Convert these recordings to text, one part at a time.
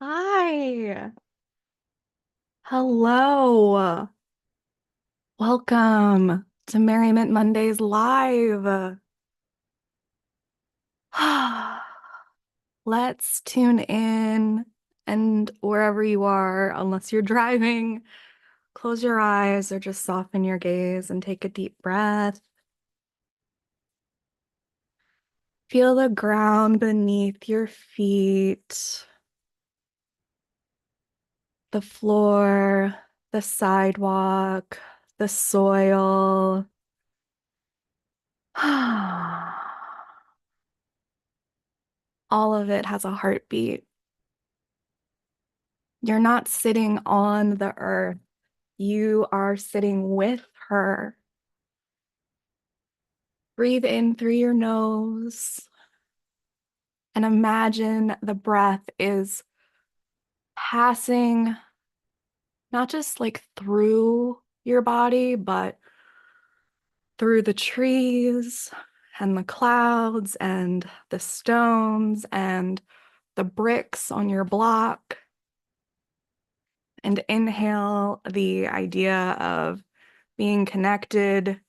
Hi. Hello. Welcome to Merriment Mondays Live. Let's tune in and wherever you are, unless you're driving, close your eyes or just soften your gaze and take a deep breath. Feel the ground beneath your feet, the floor, the sidewalk, the soil. All of it has a heartbeat. You're not sitting on the earth. You are sitting with her. Breathe in through your nose and imagine the breath is passing not just like through your body, but through the trees and the clouds and the stones and the bricks on your block. And inhale the idea of being connected,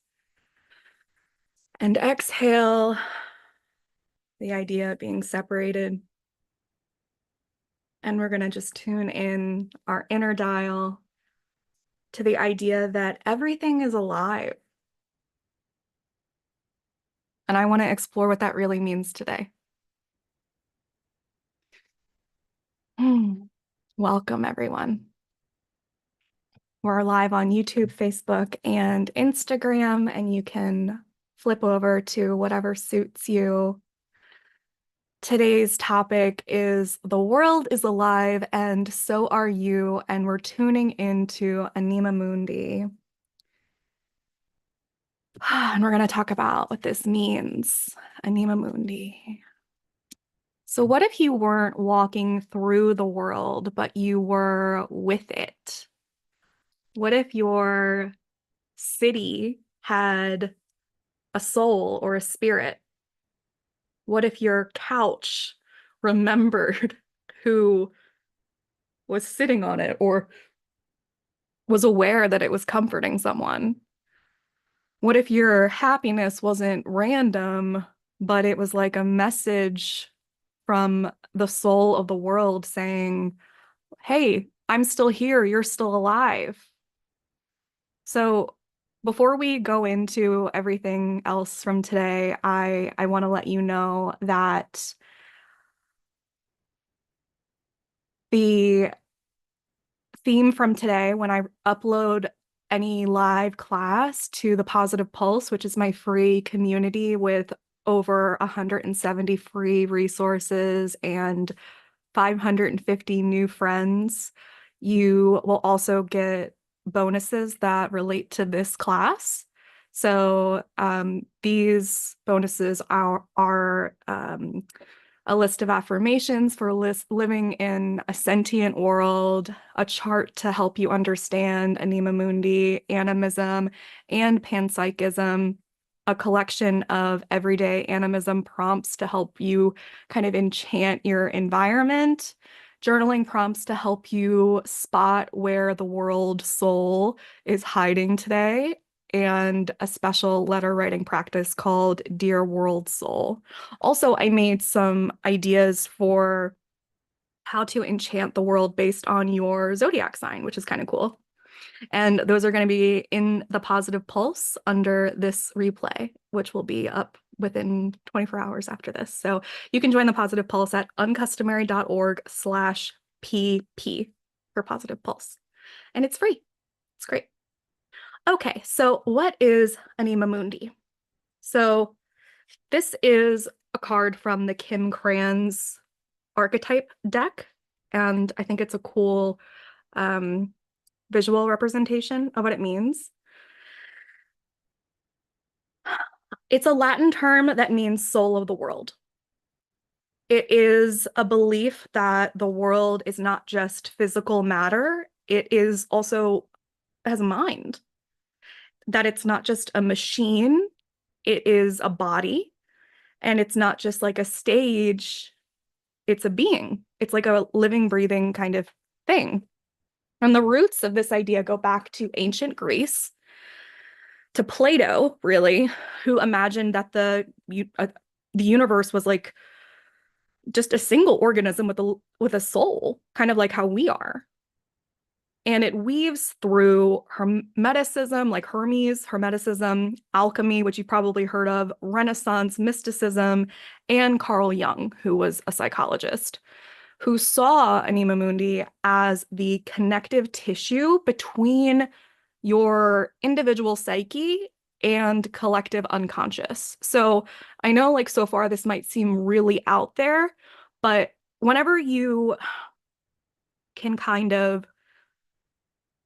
and exhale the idea of being separated. And we're going to just tune in our inner dial to the idea that everything is alive. And I want to explore what that really means today. Welcome, everyone. We're live on YouTube, Facebook, and Instagram, and you can flip over to whatever suits you. Today's topic is the world is alive and so are you, and we're tuning into Anima Mundi. And we're going to talk about what this means, Anima Mundi. So what if you weren't walking through the world, but you were with it? What if your city had a soul or a spirit? What if your couch remembered who was sitting on it or was aware that it was comforting someone? What if your happiness wasn't random, but it was like a message from the soul of the world saying, hey, I'm still here, you're still alive. So before we go into everything else from today, I want to let you know that the theme from today, when I upload any live class to the Positive Pulse, which is my free community with over 170 free resources and 550 new friends, you will also get bonuses that relate to this class. So these bonuses are a list of affirmations for living in a sentient world, a chart to help you understand Anima Mundi, Animism, and Panpsychism, a collection of everyday animism prompts to help you kind of enchant your environment, journaling prompts to help you spot where the world soul is hiding today, and a special letter writing practice called Dear World Soul. Also, I made some ideas for how to enchant the world based on your zodiac sign, which is kind of cool. And those are going to be in the Positive Pulse under this replay, which will be up within 24 hours after this. So you can join the Positive Pulse at uncustomary.org/pp for Positive Pulse. And it's free. It's great. Okay, so what is Anima Mundi? So this is a card from the Kim Kranz archetype deck, and I think it's a cool visual representation of what it means. It's a Latin term that means soul of the world. It is a belief that the world is not just physical matter, it is also has a mind, that it's not just a machine, it is a body, and it's not just like a stage, it's a being. It's like a living, breathing kind of thing. And the roots of this idea go back to ancient Greece, to Plato, really, who imagined that the universe was like just a single organism with a soul, kind of like how we are. And it weaves through Hermeticism, like Hermeticism, alchemy, which you've probably heard of, Renaissance, mysticism, and Carl Jung, who was a psychologist, who saw Anima Mundi as the connective tissue between your individual psyche and collective unconscious. So I know, like, so far this might seem really out there, but whenever you can kind of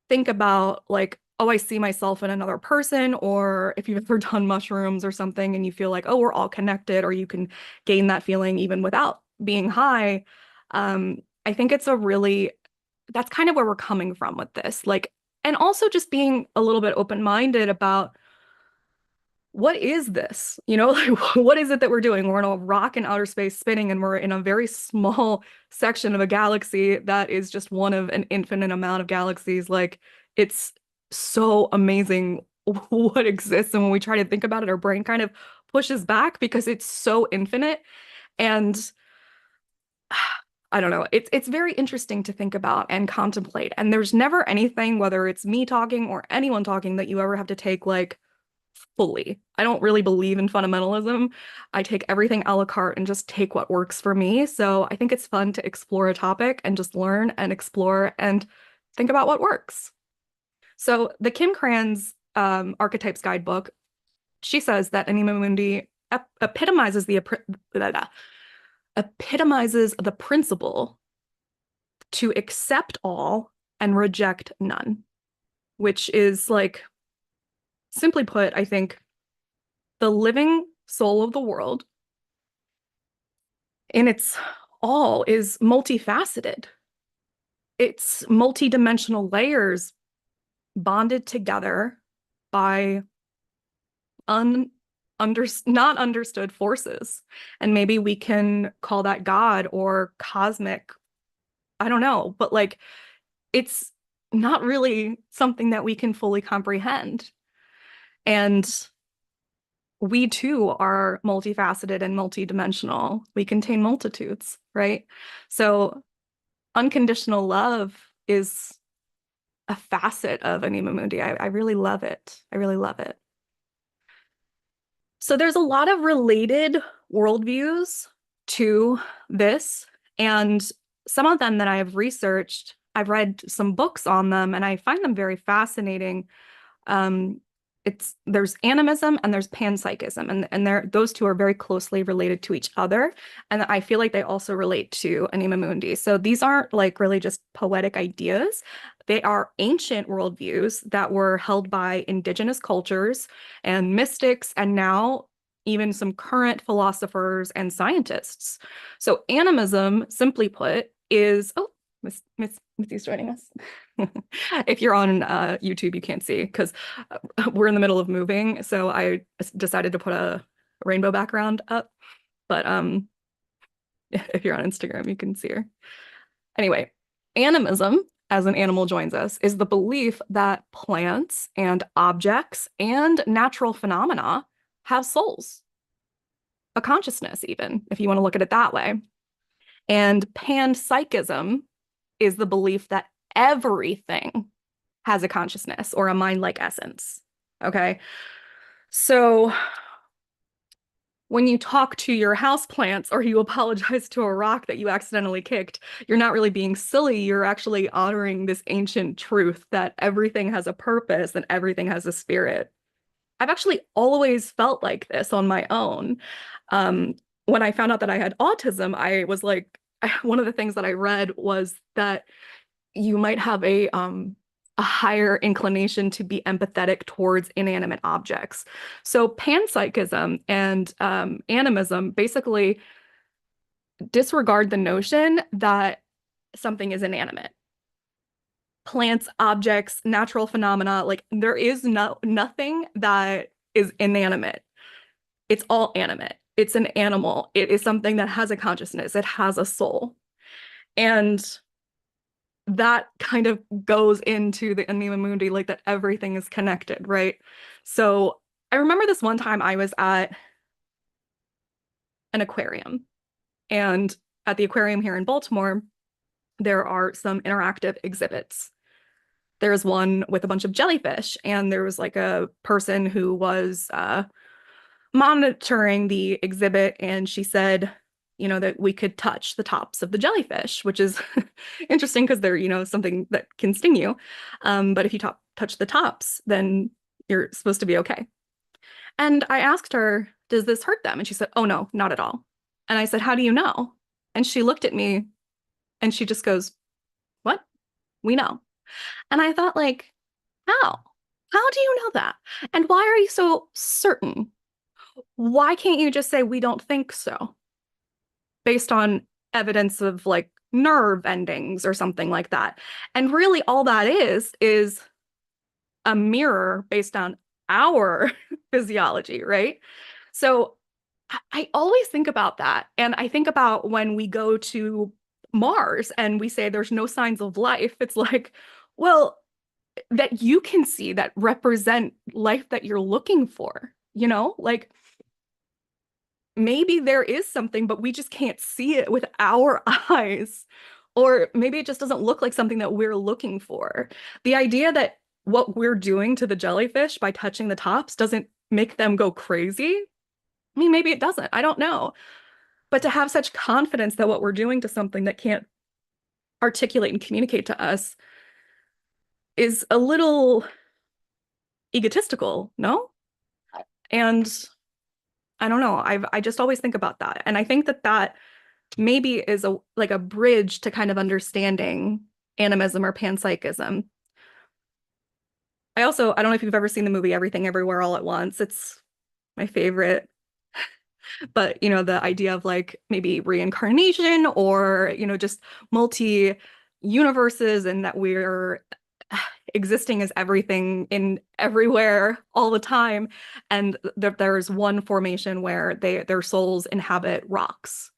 think about, like, oh, I see myself in another person, or if you've ever done mushrooms or something and you feel like, oh, we're all connected, or you can gain that feeling even without being high. I think it's a really, that's kind of where we're coming from with this. Like, and also just being a little bit open-minded about what is this? You know, like, what is it that we're doing? We're in a rock in outer space spinning, and we're in a very small section of a galaxy that is just one of an infinite amount of galaxies. Like, it's so amazing what exists. And when we try to think about it, our brain kind of pushes back because it's so infinite. And I don't know, it's very interesting to think about and contemplate. And there's never anything, whether it's me talking or anyone talking, that you ever have to take like fully. I don't really believe in fundamentalism. I take everything a la carte and just take what works for me. So I think it's fun to explore a topic and just learn and explore and think about what works. So the Kim Cran's Archetypes Guidebook, she says that Anima Mundi epitomizes epitomizes the principle to accept all and reject none, which is, like, simply put, I think the living soul of the world in its all is multifaceted. It's multidimensional layers bonded together by not understood forces. And maybe we can call that God or cosmic. I don't know, but like, it's not really something that we can fully comprehend. And we too are multifaceted and multidimensional. We contain multitudes, right? So unconditional love is a facet of Anima Mundi. I really love it. I really love it. So there's a lot of related worldviews to this, and some of them that I have researched, I've read some books on them, and I find them very fascinating. Um, there's animism and there's panpsychism, and those two are very closely related to each other, and I feel like they also relate to Anima Mundi. So these aren't like really just poetic ideas. They are ancient worldviews that were held by indigenous cultures and mystics, and now even some current philosophers and scientists. So animism, simply put, is, oh, Missy's joining us. If you're on YouTube, you can't see because we're in the middle of moving. So I decided to put a rainbow background up. But if you're on Instagram, you can see her. Anyway, animism, as an animal joins us, is the belief that plants and objects and natural phenomena have souls, a consciousness, even, if you want to look at it that way. And panpsychism is the belief that everything has a consciousness or a mind-like essence. Okay. So when you talk to your houseplants or you apologize to a rock that you accidentally kicked, you're not really being silly. You're actually honoring this ancient truth that everything has a purpose and everything has a spirit. I've actually always felt like this on my own. When I found out that I had autism, I was like, one of the things that I read was that you might have a higher inclination to be empathetic towards inanimate objects. So panpsychism and animism basically disregard the notion that something is inanimate. Plants, objects, natural phenomena, like there is nothing that is inanimate. It's all animate. It's an animal. It is something that has a consciousness. It has a soul. And that kind of goes into the Anima Mundi, like that everything is connected, right? So I remember this one time I was at an aquarium, and at the aquarium here in Baltimore, there are some interactive exhibits. There's one with a bunch of jellyfish, and there was like a person who was monitoring the exhibit, and she said, that we could touch the tops of the jellyfish, which is interesting because they're, something that can sting you. But if you touch the tops, then you're supposed to be okay. And I asked her, does this hurt them? And she said, oh, no, not at all. And I said, how do you know? And she looked at me and she just goes, what? We know. And I thought, like, how? How do you know that? And why are you so certain? Why can't you just say we don't think so based on evidence of like nerve endings or something like that? And really, all that is a mirror based on our physiology, right? So I always think about that. And I think about when we go to Mars and we say there's no signs of life. It's like, well, that you can see that represent life that you're looking for, like maybe there is something, but we just can't see it with our eyes. Or maybe it just doesn't look like something that we're looking for. The idea that what we're doing to the jellyfish by touching the tops doesn't make them go crazy. I mean, maybe it doesn't. I don't know. But to have such confidence that what we're doing to something that can't articulate and communicate to us is a little egotistical, no? And I don't know. I just always think about that. And I think that maybe is a bridge to kind of understanding animism or panpsychism. I don't know if you've ever seen the movie Everything Everywhere All at Once. It's my favorite. But, the idea of like maybe reincarnation or, just multi universes, and that we're existing as everything in everywhere all the time. And there's one formation where their souls inhabit rocks.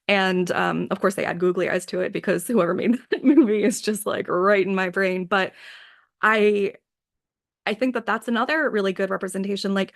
And of course, they add googly eyes to it because whoever made that movie is just like right in my brain. But I I think that that's another really good representation. Like,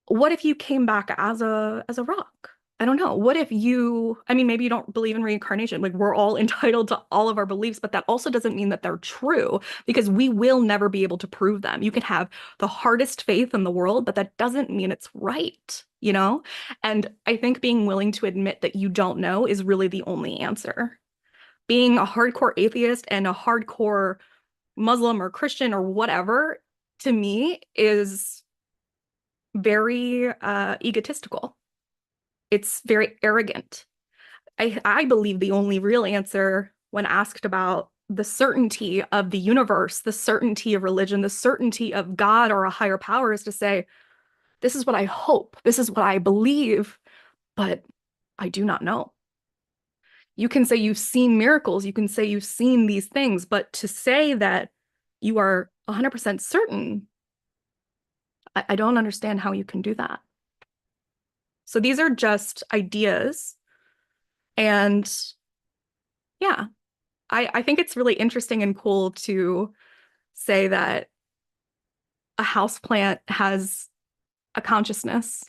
what if you came back as a rock? I don't know. What if I mean, maybe you don't believe in reincarnation. Like, we're all entitled to all of our beliefs, but that also doesn't mean that they're true because we will never be able to prove them. You can have the hardest faith in the world, but that doesn't mean it's right, you know? And I think being willing to admit that you don't know is really the only answer. Being a hardcore atheist and a hardcore Muslim or Christian or whatever, to me, is very egotistical. It's very arrogant. I believe the only real answer when asked about the certainty of the universe, the certainty of religion, the certainty of God or a higher power is to say, this is what I hope, this is what I believe, but I do not know. You can say you've seen miracles, you can say you've seen these things, but to say that you are 100% certain, I don't understand how you can do that. So these are just ideas. And yeah, I think it's really interesting and cool to say that a houseplant has a consciousness.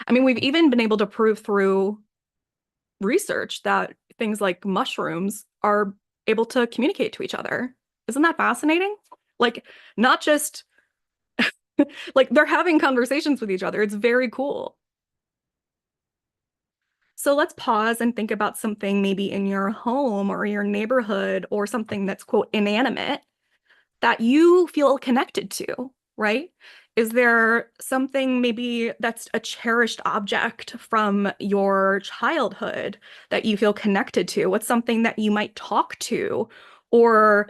I mean, we've even been able to prove through research that things like mushrooms are able to communicate to each other. Isn't that fascinating? Like, not just like they're having conversations with each other. It's very cool. So let's pause and think about something maybe in your home or your neighborhood or something that's, quote, inanimate that you feel connected to, right? Is there something maybe that's a cherished object from your childhood that you feel connected to? What's something that you might talk to or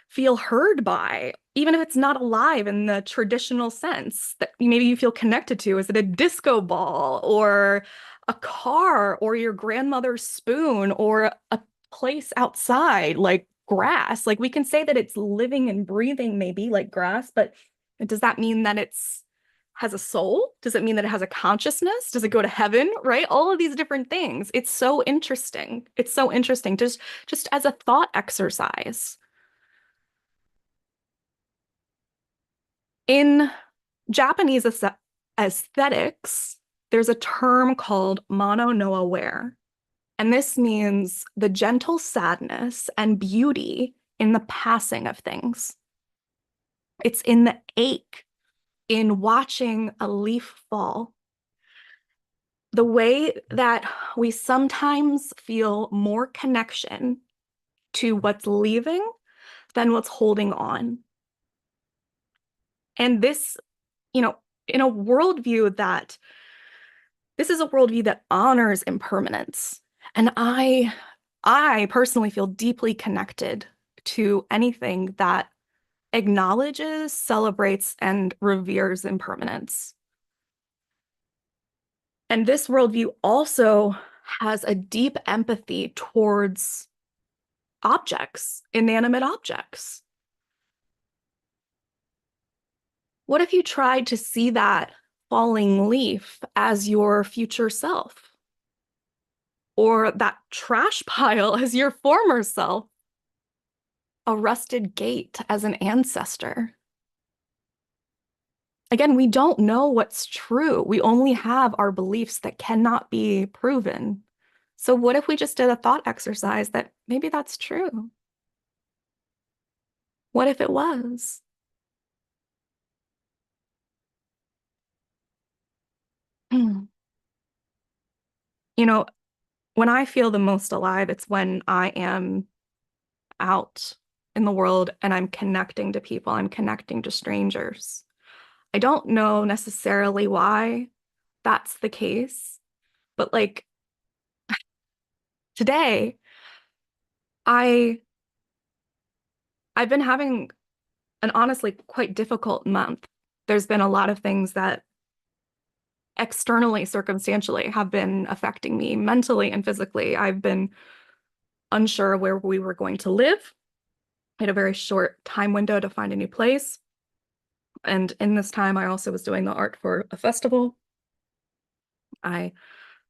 feel heard by, even if it's not alive in the traditional sense that maybe you feel connected to? Is it a disco ball or a car or your grandmother's spoon or a place outside like grass? Like, we can say that it's living and breathing maybe like grass, but does that mean that it's has a soul? Does it mean that it has a consciousness? Does it go to heaven? Right? All of these different things. It's so interesting. It's so interesting. Just as a thought exercise. In Japanese aesthetics, there's a term called mono no aware. And this means the gentle sadness and beauty in the passing of things. It's in the ache, in watching a leaf fall. The way that we sometimes feel more connection to what's leaving than what's holding on. And this, you know, in a worldview that this is a worldview that honors impermanence. And I personally feel deeply connected to anything that acknowledges, celebrates, and reveres impermanence. And this worldview also has a deep empathy towards objects, inanimate objects. What if you tried to see that falling leaf as your future self? Or that trash pile as your former self? A rusted gate as an ancestor? Again, we don't know what's true. We only have our beliefs that cannot be proven. So what if we just did a thought exercise that maybe that's true? What if it was? You know, when I feel the most alive, it's when I am out in the world and I'm connecting to people, I'm connecting to strangers. I don't know necessarily why that's the case, but like today, I I've been having an honestly quite difficult month. There's been a lot of things that externally, circumstantially, have been affecting me mentally and physically. I've been unsure where we were going to live. I had a very short time window to find a new place. And in this time, I also was doing the art for a festival. I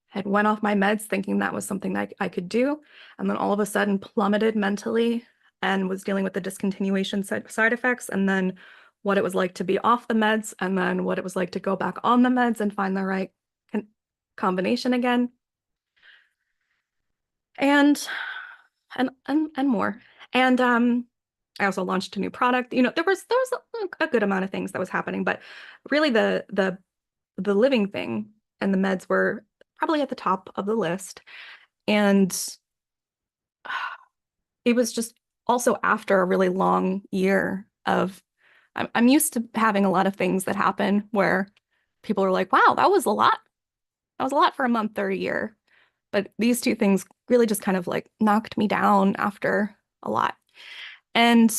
had went off my meds thinking that was something that I could do, and then all of a sudden plummeted mentally and was dealing with the discontinuation side effects, and then what it was like to be off the meds, and then what it was like to go back on the meds and find the right combination again, and and more. And I also launched a new product. You know, there was a good amount of things that was happening, but really the living thing and the meds were probably at the top of the list. And it was just also after a really long year of, I'm used to having a lot of things that happen where people are like, wow, that was a lot. That was a lot for a month or a year. But these two things really just kind of like knocked me down after a lot. And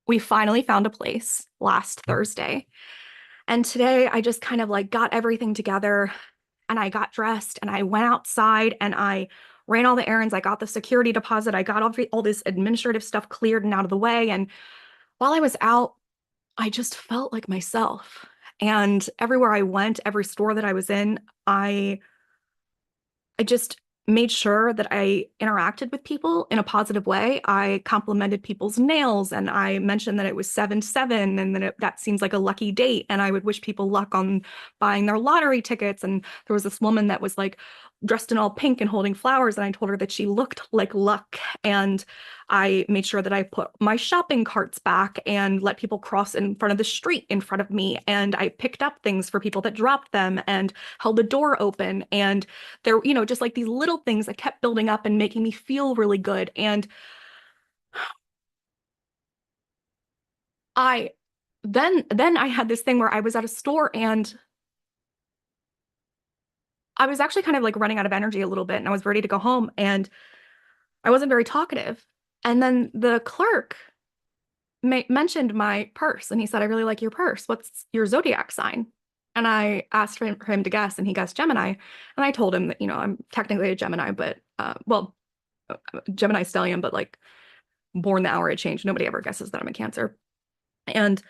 we finally found a place last Thursday. And today I just kind of like got everything together and I got dressed and I went outside and I ran all the errands. I got the security deposit. I got all this administrative stuff cleared and out of the way. And while I was out, I just felt like myself. And everywhere I went, every store that I was in, I just made sure that I interacted with people in a positive way. I complimented people's nails and I mentioned that it was 7/7 and that seems like a lucky date. And I would wish people luck on buying their lottery tickets. And there was this woman that was like dressed in all pink and holding flowers. And I told her that she looked like luck. And I made sure that I put my shopping carts back and let people cross in front of the street in front of me. And I picked up things for people that dropped them and held the door open. And there, you know, just like these little things that kept building up and making me feel really good. And I then I had this thing where I was at a store and I was actually kind of like running out of energy a little bit and I was ready to go home and I wasn't very talkative. And then the clerk mentioned my purse and he said, I really like your purse. What's your zodiac sign? And I asked for him to guess and he guessed Gemini. And I told him that, you know, I'm technically a Gemini, but well, Gemini stellium, but like born the hour it changed. Nobody ever guesses that I'm a Cancer. And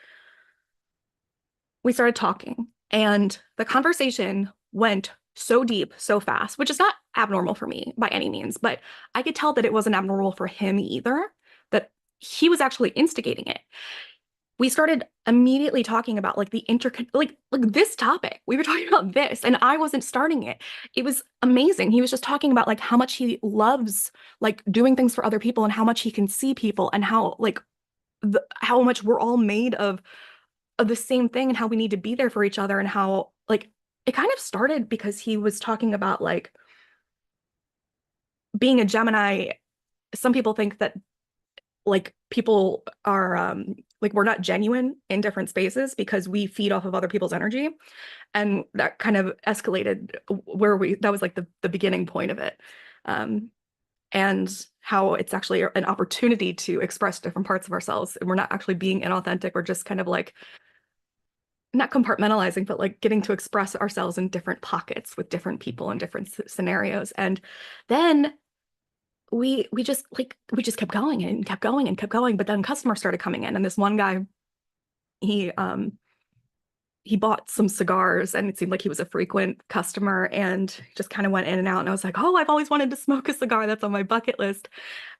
we started talking And the conversation went so deep, so fast, which is not abnormal for me by any means, but I could tell that it wasn't abnormal for him either, that he was actually instigating it. We started immediately talking about like the like this topic. We were talking about this, and I wasn't starting it. It was amazing. He was just talking about like how much he loves like doing things for other people and how much he can see people and how like how much we're all made of the same thing and how we need to be there for each other and how like it kind of started because he was talking about like being a Gemini. Some people think that like people are like we're not genuine in different spaces because we feed off of other people's energy, and that kind of escalated where we that was like the beginning point of it, and how it's actually an opportunity to express different parts of ourselves and we're not actually being inauthentic. We're just kind of like not compartmentalizing, but like getting to express ourselves in different pockets with different people in different scenarios. And then we just kept going and kept going and kept going. But then customers started coming in, and this one guy, he he bought some cigars and it seemed like he was a frequent customer and just kind of went in and out. And I was like, oh, I've always wanted to smoke a cigar. That's on my bucket list.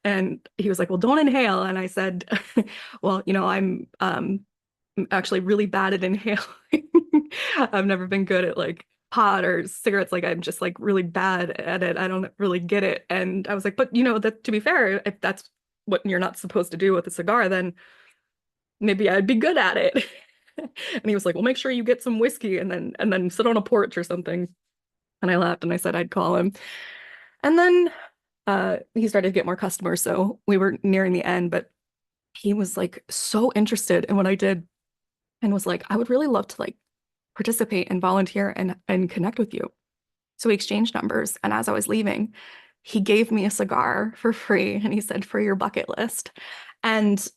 And he was like, well, don't inhale. And I said, well, I'm actually really bad at inhaling. I've never been good at like pot or cigarettes. Like I'm just like really bad at it. I don't really get it. And I was like, but that to be fair, if that's what you're not supposed to do with a cigar, then maybe I'd be good at it. And he was like, well, make sure you get some whiskey and then sit on a porch or something. And I laughed and I said I'd call him. And then he started to get more customers. So we were nearing the end, but he was like so interested in what I did and was like, I would really love to like participate and volunteer and connect with you. So we exchanged numbers. And as I was leaving, he gave me a cigar for free and he said, for your bucket list. And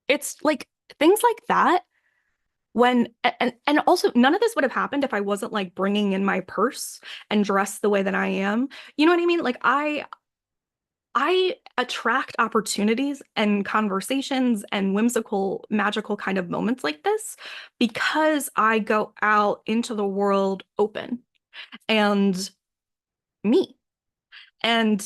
it's like things like that when and also none of this would have happened if I wasn't like bringing in my purse and dressed the way that I am. You know what I mean? Like I attract opportunities and conversations and whimsical, magical kind of moments like this because I go out into the world open and me. And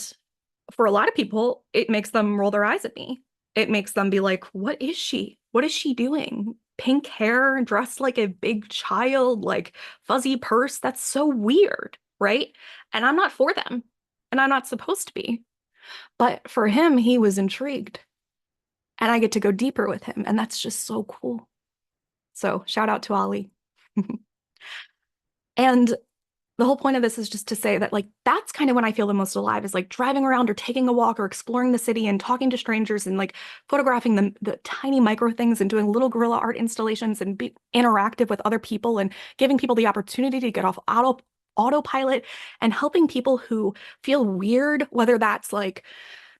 for a lot of people, it makes them roll their eyes at me. It makes them be like, what is she? What is she doing? Pink hair, dressed like a big child, like fuzzy purse. That's so weird, right? And I'm not for them, and I'm not supposed to be. But for him, he was intrigued, and I get to go deeper with him, and that's just so cool. So shout out to Ali. And the whole point of this is just to say that like that's kind of when I feel the most alive is like driving around or taking a walk or exploring the city and talking to strangers and like photographing the tiny micro things and doing little guerrilla art installations and be interactive with other people and giving people the opportunity to get off autopilot and helping people who feel weird, whether that's like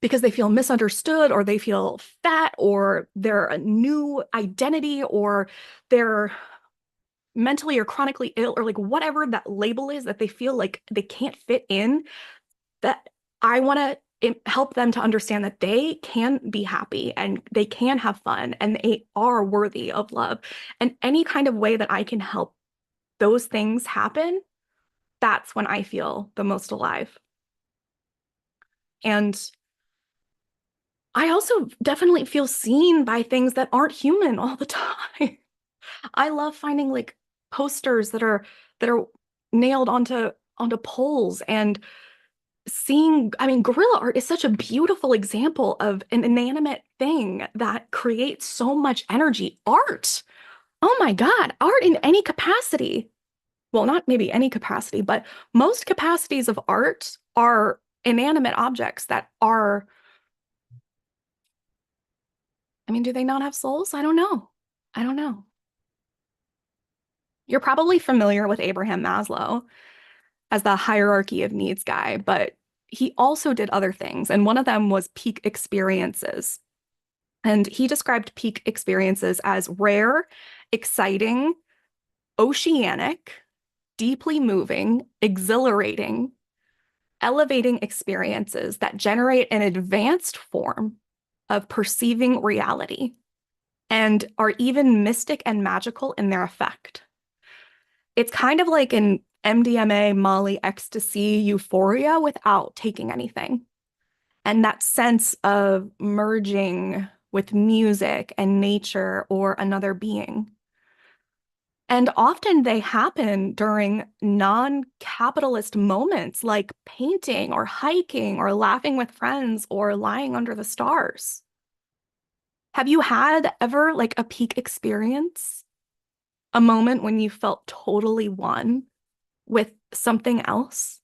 because they feel misunderstood or they feel fat or they're a new identity or they're mentally or chronically ill or like whatever that label is that they feel like they can't fit in, that I want to help them to understand that they can be happy and they can have fun and they are worthy of love. And any kind of way that I can help those things happen, that's when I feel the most alive. And I also definitely feel seen by things that aren't human all the time. I love finding like posters that are nailed onto poles and seeing, I mean, guerrilla art is such a beautiful example of an inanimate thing that creates so much energy. Art. Oh my God, art in any capacity. Well, not maybe any capacity, but most capacities of art are inanimate objects that are, I mean, do they not have souls? I don't know. I don't know. You're probably familiar with Abraham Maslow as the hierarchy of needs guy, but he also did other things. And one of them was peak experiences. And he described peak experiences as rare, exciting, oceanic, deeply moving, exhilarating, elevating experiences that generate an advanced form of perceiving reality and are even mystic and magical in their effect. It's kind of like an MDMA, Molly, ecstasy, euphoria without taking anything. And that sense of merging with music and nature or another being. And often they happen during non-capitalist moments like painting or hiking or laughing with friends or lying under the stars. Have you had ever like a peak experience? A moment when you felt totally one with something else?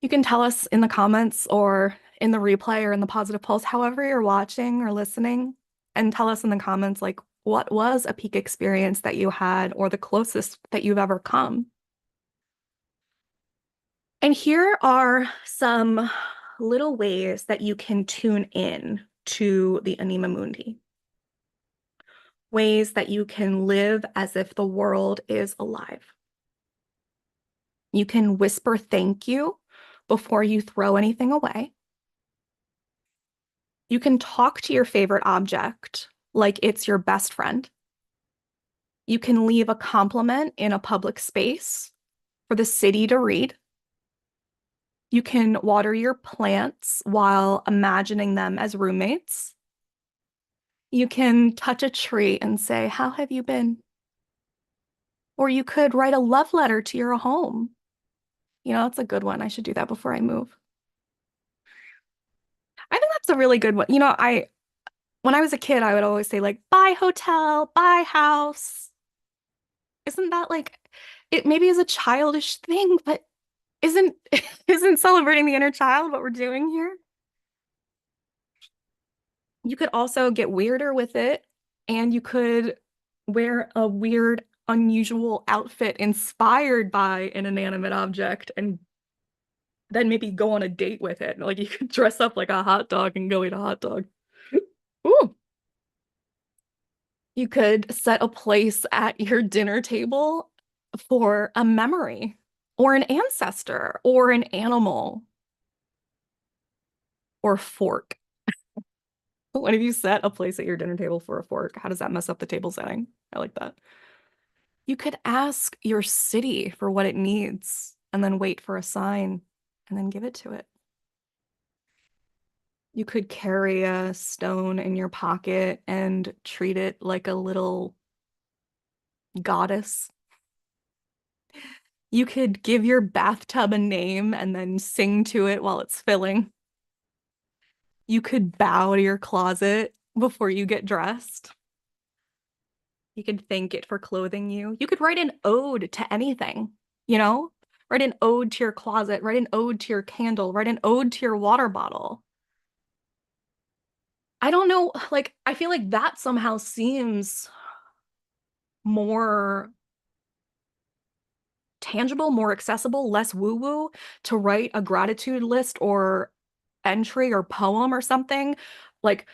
You can tell us in the comments or in the replay or in the positive pulse, however you're watching or listening, and tell us in the comments like what was a peak experience that you had or the closest that you've ever come. And here are some little ways that you can tune in to the Anima Mundi. Ways that you can live as if the world is alive. You can whisper thank you before you throw anything away. You can talk to your favorite object like it's your best friend. You can leave a compliment in a public space for the city to read. You can water your plants while imagining them as roommates. You can touch a tree and say, "How have you been?" Or you could write a love letter to your home. You know, it's a good one. I should do that before I move. I think that's a really good one. When I was a kid, I would always say like, "Buy hotel, buy house." Isn't that like it maybe is a childish thing, but isn't isn't celebrating the inner child what we're doing here? You could also get weirder with it, and you could wear a weird, unusual outfit inspired by an inanimate object and then maybe go on a date with it. Like you could dress up like a hot dog and go eat a hot dog. Ooh. You could set a place at your dinner table for a memory or an ancestor or an animal or fork. What if you set a place at your dinner table for a fork? How does that mess up the table setting? I like that. You could ask your city for what it needs and then wait for a sign and then give it to it. You could carry a stone in your pocket and treat it like a little goddess. You could give your bathtub a name and then sing to it while it's filling. You could bow to your closet before you get dressed. You could thank it for clothing you. You could write an ode to anything, you know? Write an ode to your closet, write an ode to your candle, write an ode to your water bottle. I don't know, like, I feel like that somehow seems more tangible, more accessible, less woo-woo to write a gratitude list or entry or poem or something. Like,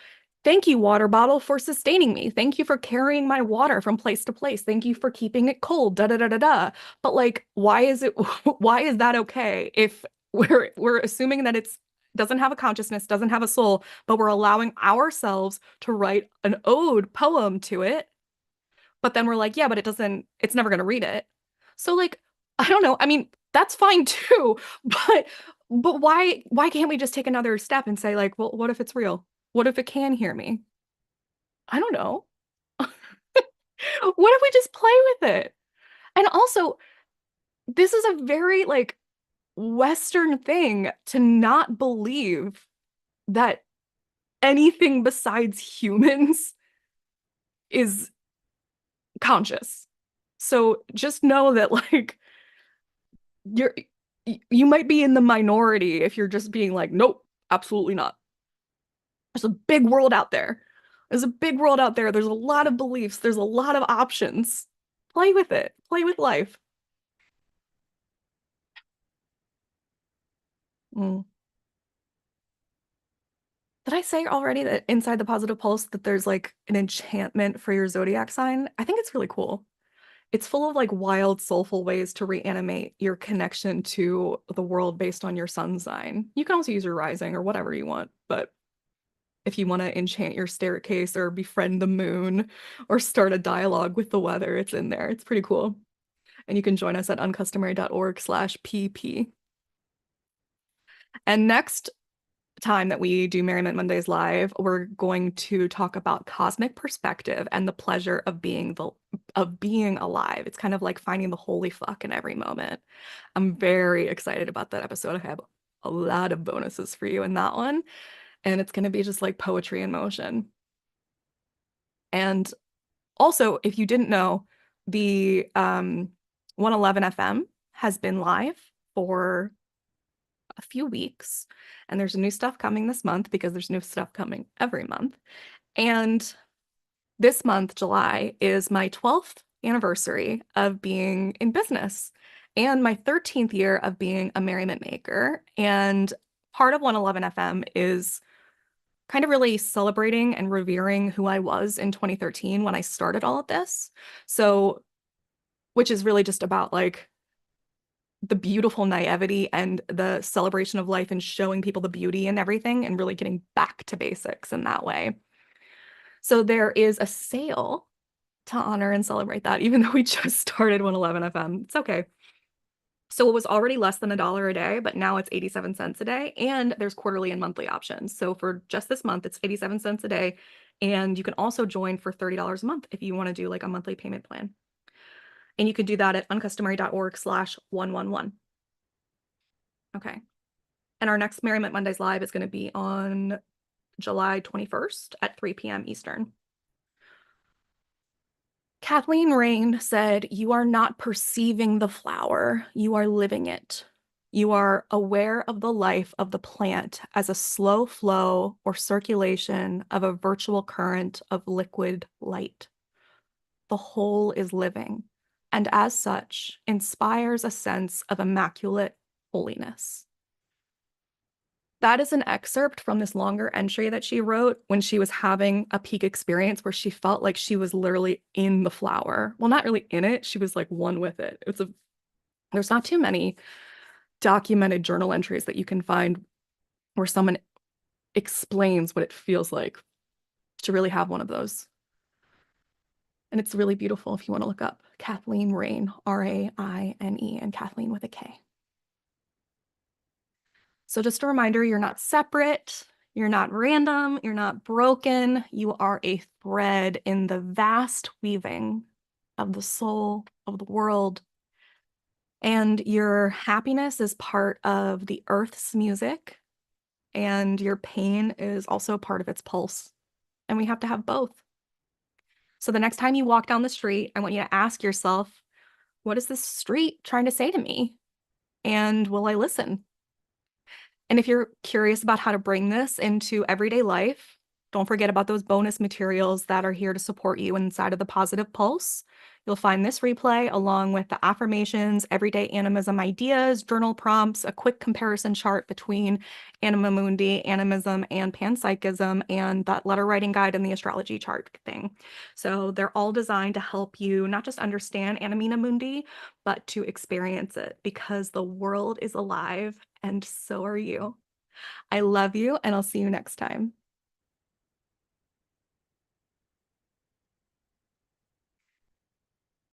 thank you, water bottle, for sustaining me. Thank you for carrying my water from place to place. Thank you for keeping it cold. Da da da da da. But like, why is it why is that okay if we're assuming that it's doesn't have a consciousness, doesn't have a soul, but we're allowing ourselves to write an ode poem to it, but then we're like, yeah, but it's never gonna read it. So like, I don't know. I mean, that's fine too, but why can't we just take another step and say like, well, what if it's real? What if it can hear me? I don't know. What if we just play with it? And also, this is a very like Western thing to not believe that anything besides humans is conscious. So just know that like you're you might be in the minority if you're just being like, nope, absolutely not. There's a big world out there. There's a big world out there. There's a lot of beliefs. There's a lot of options. Play with it. Play with life. Mm. Did I say already that inside the positive pulse that there's like an enchantment for your zodiac sign? I think it's really cool. It's full of like wild, soulful ways to reanimate your connection to the world based on your sun sign. You can also use your rising or whatever you want, but if you want to enchant your staircase or befriend the moon or start a dialogue with the weather, it's in there. It's pretty cool. And you can join us at uncustomary.org/pp. And next time that we do Merriment Mondays live, we're going to talk about cosmic perspective and the pleasure of being alive. It's kind of like finding the holy fuck in every moment. I'm very excited about that episode. I have a lot of bonuses for you in that one, and it's going to be just like poetry in motion. And also, if you didn't know, the 111 FM has been live for a few weeks, and there's new stuff coming this month because there's new stuff coming every month. And this month, July, is my 12th anniversary of being in business and my 13th year of being a merriment maker. And part of 111 FM is kind of really celebrating and revering who I was in 2013 when I started all of this. So, which is really just about like the beautiful naivety and the celebration of life and showing people the beauty and everything and really getting back to basics in that way. So there is a sale to honor and celebrate that, even though we just started 111 FM. It's okay. So it was already less than $1 a day, but now it's 87 cents a day, and there's quarterly and monthly options. So for just this month, it's 87 cents a day, and you can also join for $30 a month if you want to do like a monthly payment plan. And you can do that at uncustomary.org/111. Okay. And our next Merriment Mondays live is going to be on July 21st at 3 p.m. Eastern. Kathleen Rain said, "You are not perceiving the flower, you are living it. You are aware of the life of the plant as a slow flow or circulation of a virtual current of liquid light. The whole is living, and as such, inspires a sense of immaculate holiness." That is an excerpt from this longer entry that she wrote when she was having a peak experience where she felt like she was literally in the flower. Well, not really in it. She was like one with it. There's not too many documented journal entries that you can find where someone explains what it feels like to really have one of those. And it's really beautiful if you want to look up Kathleen Rain, Raine, and Kathleen with a K. So just a reminder, you're not separate, you're not random, you're not broken. You are a thread in the vast weaving of the soul of the world. And your happiness is part of the earth's music, and your pain is also part of its pulse. And we have to have both. So the next time you walk down the street, I want you to ask yourself, what is this street trying to say to me? And will I listen? And if you're curious about how to bring this into everyday life, don't forget about those bonus materials that are here to support you inside of the Positive Pulse. You'll find this replay along with the affirmations, everyday animism ideas, journal prompts, a quick comparison chart between Anima Mundi, Animism, and Panpsychism, and that letter writing guide and the astrology chart thing. So they're all designed to help you not just understand Anima Mundi, but to experience it, because the world is alive and so are you. I love you, and I'll see you next time.